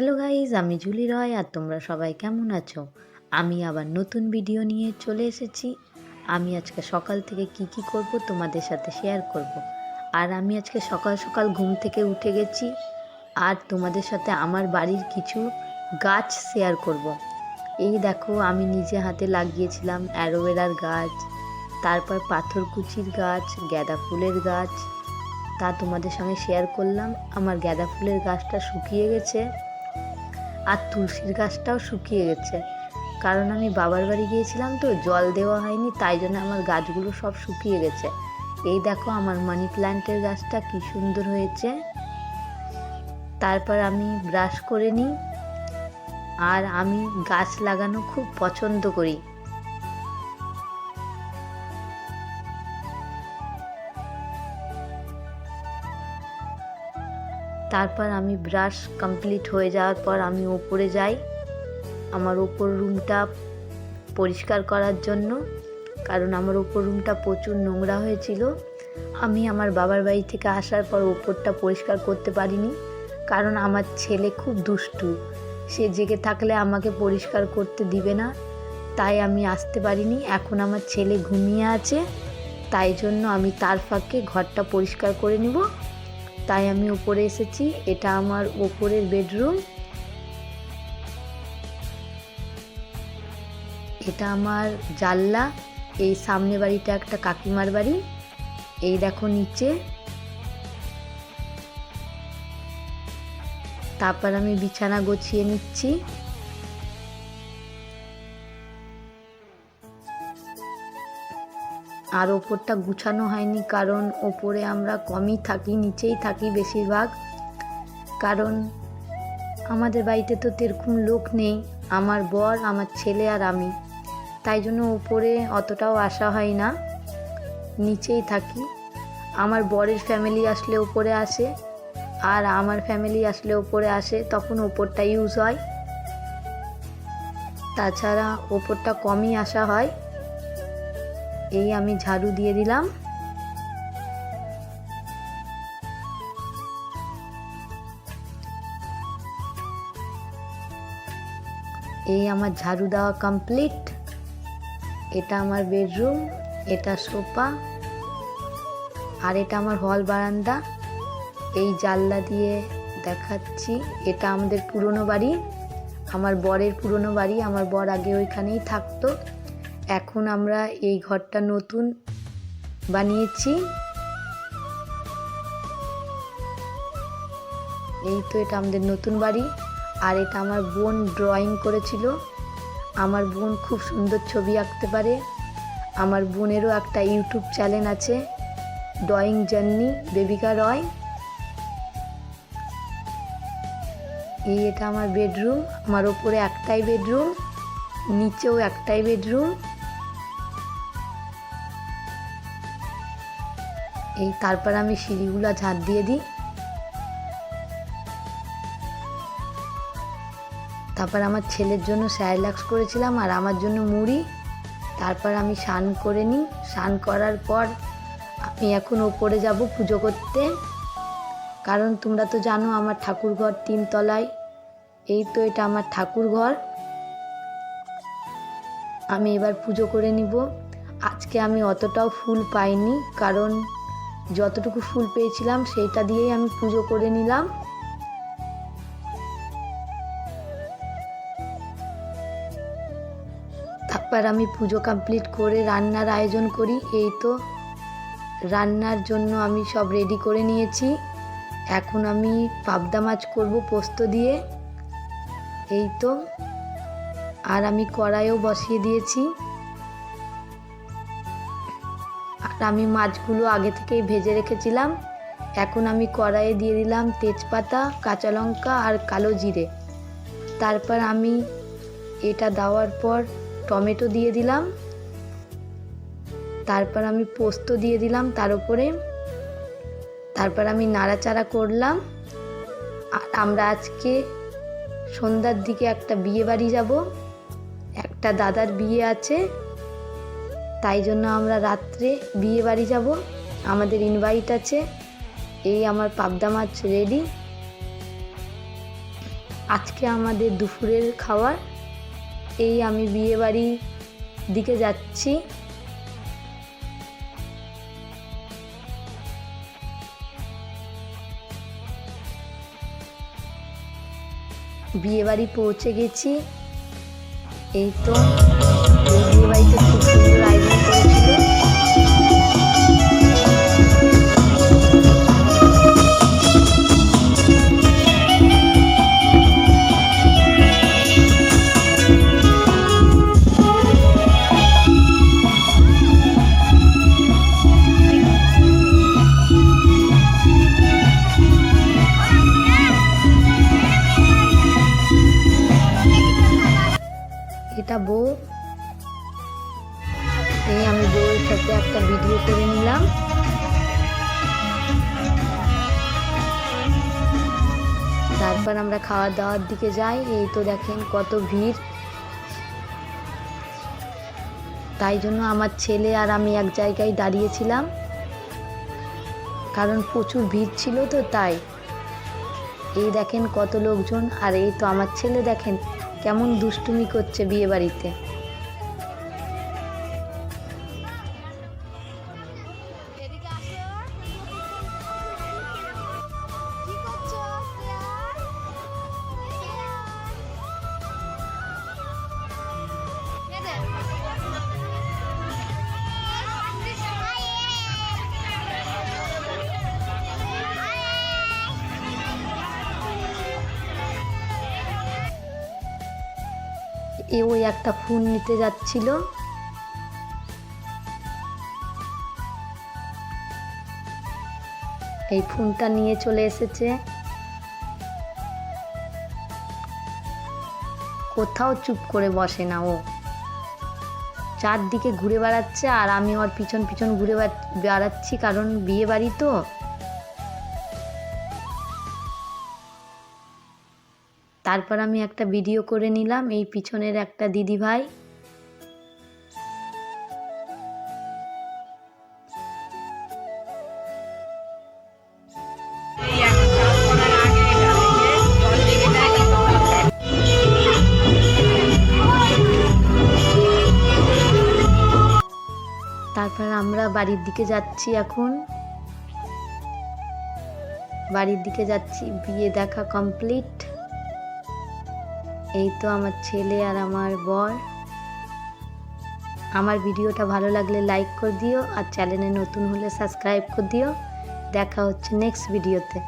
Hello guys, আমি Julie রয় আর তোমরা সবাই কেমন আছো? আমি আবার নতুন ভিডিও নিয়ে চলে এসেছি। আমি আজকে সকাল থেকে কি করব তোমাদের সাথে শেয়ার করব। আর আমি আজকে সকাল সকাল ঘুম থেকে উঠে গেছি আর তোমাদের সাথে আমার বাড়ির কিছু গাছ শেয়ার করব। এই দেখো, আমি নিজে হাতে লাগিয়েছিলাম অ্যালোভেরার গাছ, তারপর পাথরকুচির গাছ, গাঁদা ফুলের গাছ। তা তোমাদের সঙ্গে শেয়ার করলাম। আমার গাঁদা ফুলের গাছটা শুকিয়ে গেছে আর তুলসীর গাছটাও শুকিয়ে গেছে, কারণ আমি বাবার বাড়ি গিয়েছিলাম তো জল দেওয়া হয়নি, তাই জন্য আমার গাছগুলো সব শুকিয়ে গেছে। এই দেখো আমার মানি প্ল্যান্টের গাছটা কি সুন্দর হয়েছে। তারপর আমি ব্রাশ করে নিই। আর আমি গাছ লাগানো খুব পছন্দ করি। তারপর আমি ব্রাশ কমপ্লিট হয়ে যাওয়ার পর আমি ওপরে যাই আমার ওপর রুমটা পরিষ্কার করার জন্য, কারণ আমার ওপর রুমটা প্রচুর নোংরা হয়েছিল। আমি আমার বাবার বাড়ি থেকে আসার পর ওপরটা পরিষ্কার করতে পারিনি, কারণ আমার ছেলে খুব দুষ্টু। সে জেগে থাকলে আমাকে পরিষ্কার করতে দিবে না, তাই আমি আসতে পারিনি। এখন আমার ছেলে ঘুমিয়ে আছে, তাই জন্য আমি তার ফাঁকে ঘরটা পরিষ্কার করে নিব, তাই আমি উপরে এসেছি। এটা আমার ওপরের বেডরুম, এটা আমার জানলা। এই সামনে বাড়িটা একটা কাকিমার বাড়ি। এই দেখো নিচে। তারপর আমি বিছানা গুছিয়ে নিচ্ছি। আর ওপরটা গুছানো হয়নি, কারণ ওপরে আমরা কমই থাকি, নিচেই থাকি বেশিরভাগ, কারণ আমাদের বাড়িতে তো সেরকম লোক নেই, আমার বর, আমার ছেলে আর আমি, তাই জন্য ওপরে অতটাও আসা হয় না, নিচেই থাকি। আমার বরের ফ্যামিলি আসলে ওপরে আসে, আর আমার ফ্যামিলি আসলে ওপরে আসে, তখন ওপরটা ইউজ হয়। তাছাড়া ওপরটা কমই আসা হয়। এই আমি ঝাড়ু দিয়ে দিলাম। এই আমার ঝাড়ু দেওয়া কমপ্লিট। এটা আমার বেডরুম, এটা সোফা, আর এটা আমার হল বারান্দা। এই জানলা দিয়ে দেখাচ্ছি, এটা আমাদের পুরনো বাড়ি, আমার বরের পুরনো বাড়ি। আমার বর আগে ওইখানেই থাকতো, এখন আমরা এই ঘরটা নতুন বানিয়েছি। এই তো এটা আমাদের নতুন বাড়ি। আর এটা আমার বোন ড্রয়িং করেছিল। আমার বোন খুব সুন্দর ছবি আঁকতে পারে। আমার বোনেরও একটা ইউটিউব চ্যানেল আছে, ড্রয়িং জার্নি বেবিকা রয়। এই এটা আমার বেডরুম, আমার ওপরে একটাই বেডরুম, নিচেও একটাই বেডরুম। এই তারপর আমি সিঁড়িগুলো ঝাঁট দিয়ে দিই। তারপর আমার ছেলের জন্য স্যারিল্যাক্স করেছিলাম আর আমার জন্য মুড়ি। তারপর আমি স্নান করে নিই। স্নান করার পর আমি এখন ওপরে যাব পুজো করতে, কারণ তোমরা তো জানো আমার ঠাকুর ঘর 3 তলায়। এই তো এটা আমার ঠাকুর ঘর। আমি এবার পুজো করে নিব। আজকে আমি অতটাও ফুল পাইনি, কারণ যতটুকু ফুল পেয়েছিলাম সেইটা দিয়েই আমি পুজো করে নিলাম। তারপর আমি পুজো কমপ্লিট করে রান্নার আয়োজন করি। এই তো রান্নার জন্য আমি সব রেডি করে নিয়েছি। এখন আমি পাবদা মাছ করব পোস্ত দিয়ে। এই তো, আর আমি কড়াইও বসিয়ে দিয়েছি। আর আমি মাছগুলো আগে থেকেই ভেজে রেখেছিলাম। এখন আমি কড়াইয়ে দিয়ে দিলাম তেজপাতা, কাঁচা লঙ্কা আর কালো জিরে। তারপর আমি এটা দেওয়ার পর টমেটো দিয়ে দিলাম। তারপর আমি পোস্ত দিয়ে দিলাম তার উপরে। তারপর আমি নাড়াচাড়া করলাম। আর আমরা আজকে সন্ধ্যার দিকে একটা বিয়ে বাড়ি যাব, একটা দাদার বিয়ে আছে, তাই জন্য আমরা রাত্রে বিয়ে বাড়ি যাব, আমাদের ইনভাইট আছে। এই আমার পাবদা মাছ রেডি। আজকে আমাদের দুপুরের খাবার। এই আমি বিয়ে বাড়ির দিকে যাচ্ছি। বিয়ে বাড়ি পৌঁছে গেছি। এই তো এই বিয়ে বাড়িতে খুব সুন্দর আয়োজন করেছিল। এটা বউ। এই আমি বউয়ের সাথে একটা ভিডিও করে নিলাম। তারপর আমরা খাওয়া দাওয়ার দিকে যাই। এই তো দেখেন কত ভিড়। তাই জন্য আমার ছেলে আর আমি এক জায়গায় দাঁড়িয়েছিলাম, কারণ প্রচুর ভিড় ছিল তো তাই। এই দেখেন কত লোকজন। আর এই তো আমার ছেলে দেখেন কেমন দুষ্টুমি করছে বিয়ে বাড়িতে। ওই একটা ফোন নিতে যাচ্ছিল। এই ফোনটা নিয়ে চলে এসেছে। কোথাও চুপ করে বসে না ও, চারদিকে ঘুরে বেড়াচ্ছে। আর আমি ওর পিছন পিছন ঘুরে বেড়াচ্ছি, কারণ বিয়ে বাড়ি তো। তারপর আমি একটা ভিডিও করে নিলাম। এই পিছনের একটা দিদি ভাই। তারপর আমরা বাড়ির দিকে যাচ্ছি। এখন বাড়ির দিকে যাচ্ছি। বিয়ে দেখা কমপ্লিট। এই তো আমার ছেলে আর আমার বর। আমার ভিডিওটা ভালো লাগলে লাইক করে দিও, আর চ্যানেলে নতুন হলে সাবস্ক্রাইব করে দিও। দেখা হচ্ছে নেক্সট ভিডিওতে।